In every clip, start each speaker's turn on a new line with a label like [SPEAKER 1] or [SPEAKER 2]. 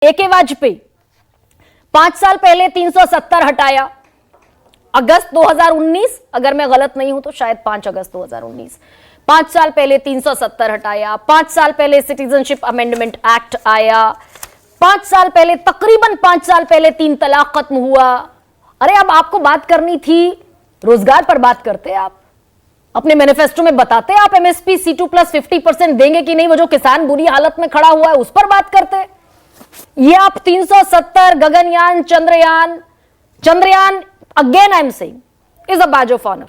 [SPEAKER 1] एके वाजपेयी 5 साल पहले 370 हटाया, अगस्त 2019, अगर मैं गलत नहीं हूं तो शायद 5 अगस्त 2019। 5 साल पहले 370 हटाया, 5 साल पहले सिटीजनशिप अमेंडमेंट एक्ट आया, 5 साल पहले, तकरीबन 5 साल पहले 3 तलाक खत्म हुआ। अरे अब आपको बात करनी थी रोजगार पर, बात करते आप अपने मैनिफेस्टो में बताते आप एमएसपी C2+ 50% देंगे कि नहीं, वो जो किसान बुरी हालत में खड़ा हुआ है उस पर बात करते। ये आप 370, Gaganyaan, Chandrayaan again I am saying is a badge of honour,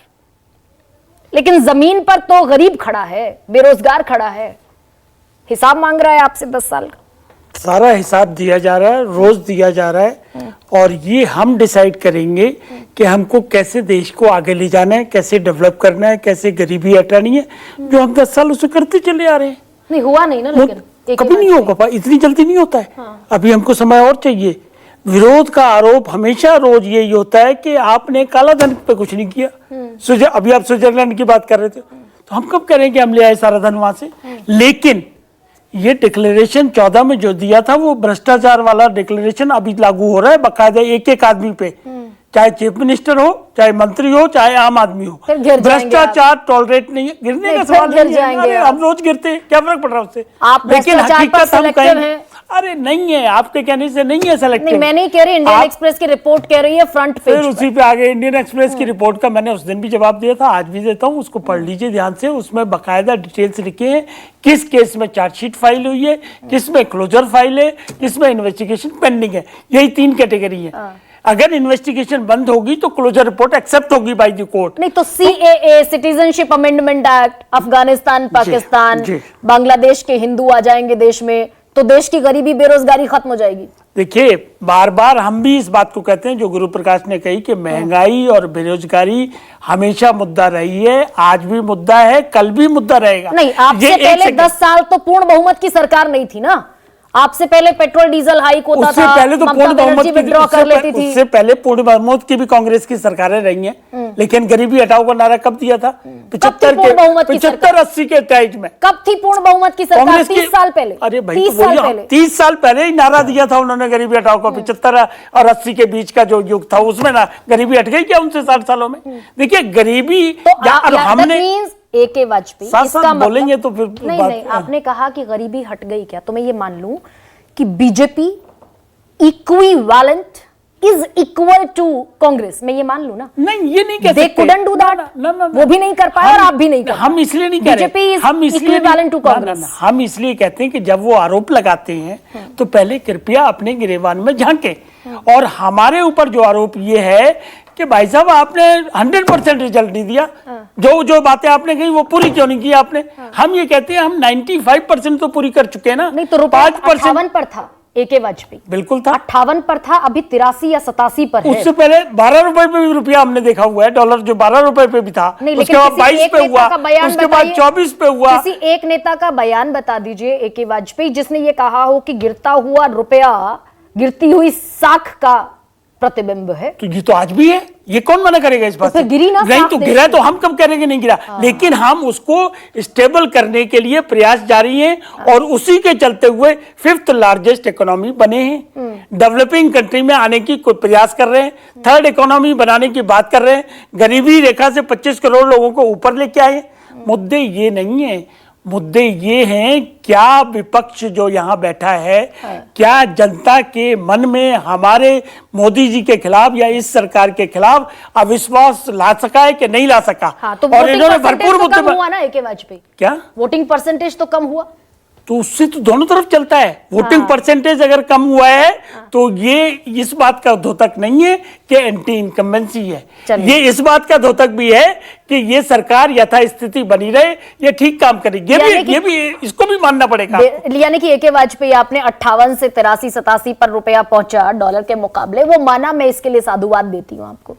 [SPEAKER 1] लेकिन जमीन पर तो गरीब खड़ा है, बेरोजगार खड़ा है, हिसाब मांग रहा है आपसे 10 साल का।
[SPEAKER 2] सारा हिसाब दिया जा रहा है, रोज दिया जा रहा है, और ये हम डिसाइड करेंगे कि हमको कैसे देश को आगे ले जाना है, कैसे डेवलप करना है, कैसे गरीबी हटानी है, जो हम 10 साल उसे करते चले आ रहे हैं।
[SPEAKER 1] नहीं हुआ नहीं ना, लेकिन
[SPEAKER 2] कभी नहीं होगा, इतनी जल्दी नहीं होता है।
[SPEAKER 1] हाँ।
[SPEAKER 2] अभी हमको समय और चाहिए। विरोध का आरोप हमेशा रोज यही होता है कि आपने काला धन पे कुछ नहीं किया। अभी आप स्विट्जरलैंड की बात कर रहे थे, तो हम कब करें कि हम ले आए सारा धन वहां से। लेकिन ये डिक्लेरेशन 14 में जो दिया था, वो भ्रष्टाचार वाला डिक्लेरेशन अभी लागू हो रहा है बाकायदा एक एक आदमी पे, चाहे चीफ मिनिस्टर हो, चाहे मंत्री हो, चाहे आम आदमी हो। भ्रष्टाचार टॉलरेट नहीं है, गिरने का सवाल नहीं है। अरे हम रोज गिरते हैं, क्या फर्क पड़ रहा है उससे। लेकिन हकीकत हम कहें, अरे नहीं है, आपके कहने से नहीं है सेलेक्टिव।
[SPEAKER 1] नहीं, मैं नहीं कह रही, इंडियन एक्सप्रेस की रिपोर्ट कह रही है फ्रंट पेज
[SPEAKER 2] फिर उसी पे आगे इंडियन एक्सप्रेस की रिपोर्ट का मैंने उस दिन भी जवाब दिया था, आज भी देता हूँ, उसको पढ़ लीजिए ध्यान से। उसमें बाकायदा डिटेल्स लिखे हैं, किस केस में चार्जशीट फाइल हुई है, किस में क्लोजर फाइल है, किस में इन्वेस्टिगेशन पेंडिंग है। यही 3 कैटेगरी है। अगर इन्वेस्टिगेशन बंद होगी तो क्लोजर रिपोर्ट एक्सेप्ट होगी बाय द कोर्ट।
[SPEAKER 1] नहीं तो CAA, citizenship amendment act, Afghanistan, Pakistan, Bangladesh के हिंदू आ जाएंगे देश में, तो देश की गरीबी, बेरोजगारी खत्म हो जाएगी।
[SPEAKER 2] देखिए, बार बार हम भी इस बात को कहते हैं जो गुरु प्रकाश ने कही कि महंगाई और बेरोजगारी हमेशा मुद्दा रही है, आज भी मुद्दा है, कल भी मुद्दा रहेगा।
[SPEAKER 1] नहीं, आपसे पहले 10 साल तो पूर्ण बहुमत की सरकार नहीं थी ना। आपसे पहले पेट्रोल डीजल हाइक होता था,
[SPEAKER 2] उससे पहले तो पूर्ण बहुमत
[SPEAKER 1] विड्रॉ कर लेती थी।
[SPEAKER 2] उससे पहले पूर्ण बहुमत की भी कांग्रेस की सरकारें रही हैं, लेकिन गरीबी हटाओ का नारा कब दिया था? 75-80 के टाइम में।
[SPEAKER 1] कब थी पूर्ण बहुमत की सरकार? 30 साल पहले।
[SPEAKER 2] अरे भाई, 30 साल पहले ही नारा दिया था उन्होंने गरीबी हटाओ का। 75 और 80 के बीच का जो युग था, उसमें ना गरीबी हट गई क्या उनसे 60 सालों में? देखिए, गरीबी हमने
[SPEAKER 1] एके वाजपेयी
[SPEAKER 2] इसका बोलेंगे तो फिर
[SPEAKER 1] नहीं, आपने कहा कि गरीबी हट गई क्या, तो मैं ये मान लूं कि BJP equivalent is equal to Congress, मैं ये मान लूं ना?
[SPEAKER 2] नहीं, ये नहीं कह सकते।
[SPEAKER 1] They couldn't do that. वो भी नहीं कर पाए और आप भी नहीं कर पाए।
[SPEAKER 2] हम इसलिए नहीं कह रहे, हम इसलिए कहते हैं कि जब वो आरोप लगाते हैं तो पहले कृपया अपने गिरेबान में झांके। और हमारे ऊपर जो आरोप ये है कि भाई साहब, आपने 100% रिजल्ट नहीं दिया, जो बातें आपने कही वो पूरी क्यों नहीं की आपने। हम ये कहते हैं हम 95% तो पूरी कर चुके हैं ना।
[SPEAKER 1] नहीं तो 58 पर था एके वाजपेयी,
[SPEAKER 2] बिल्कुल था,
[SPEAKER 1] 58 पर था, अभी 83 या 87 पर है।
[SPEAKER 2] उससे पहले 12 रुपए पे भी रुपया हमने देखा हुआ है, डॉलर जो 12 रुपए पे भी था, उसके बाद 22 पे हुआ, उसके बाद 24 पे हुआ।
[SPEAKER 1] किसी एक नेता का बयान बता दीजिए एके वाजपेयी जिसने ये कहा हो कि गिरता हुआ रुपया गिरती हुई साख का प्रतिबिंब है।
[SPEAKER 2] तो ये तो आज भी है, ये कौन मना करेगा इस बात
[SPEAKER 1] से? गिरी ना,
[SPEAKER 2] नहीं तो गिरा तो हम कब करेंगे नहीं गिरा। लेकिन हम उसको स्टेबल करने के लिए प्रयास जारी हैं और उसी के चलते हुए 5th लार्जेस्ट इकोनॉमी बने हैं। डेवलपिंग कंट्री में आने की कोई प्रयास कर रहे हैं, 3rd इकोनॉमी बनाने की बात कर रहे हैं, गरीबी रेखा से 25 करोड़ लोगों को ऊपर लेके आए। मुद्दे ये नहीं है, मुद्दे ये हैं क्या विपक्ष जो यहाँ बैठा है, क्या जनता के मन में हमारे मोदी जी के खिलाफ या इस सरकार के खिलाफ अविश्वास ला सका है कि नहीं ला सका।
[SPEAKER 1] तो और इन्होंने भरपूर मुद्दे हुआ ना एके वाजपेयी, क्या वोटिंग परसेंटेज तो कम हुआ?
[SPEAKER 2] तो उससे तो दोनों तरफ चलता है। वोटिंग परसेंटेज अगर कम हुआ है तो ये इस बात का द्योतक नहीं है कि एंटी इनकम्बेंसी है, ये इस बात का द्योतक भी है कि ये सरकार यथास्थिति बनी रहे, ये ठीक काम करेगी। ये भी इसको भी मानना पड़ेगा।
[SPEAKER 1] यानी कि एके वाजपेयी आपने 58 से 83-87 पर रुपया पहुंचा डॉलर के मुकाबले, वो माना, मैं इसके लिए साधुवाद देती हूँ आपको,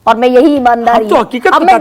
[SPEAKER 1] और मैं यही ईमानदारी।
[SPEAKER 2] तो हकीकत
[SPEAKER 1] अब मैं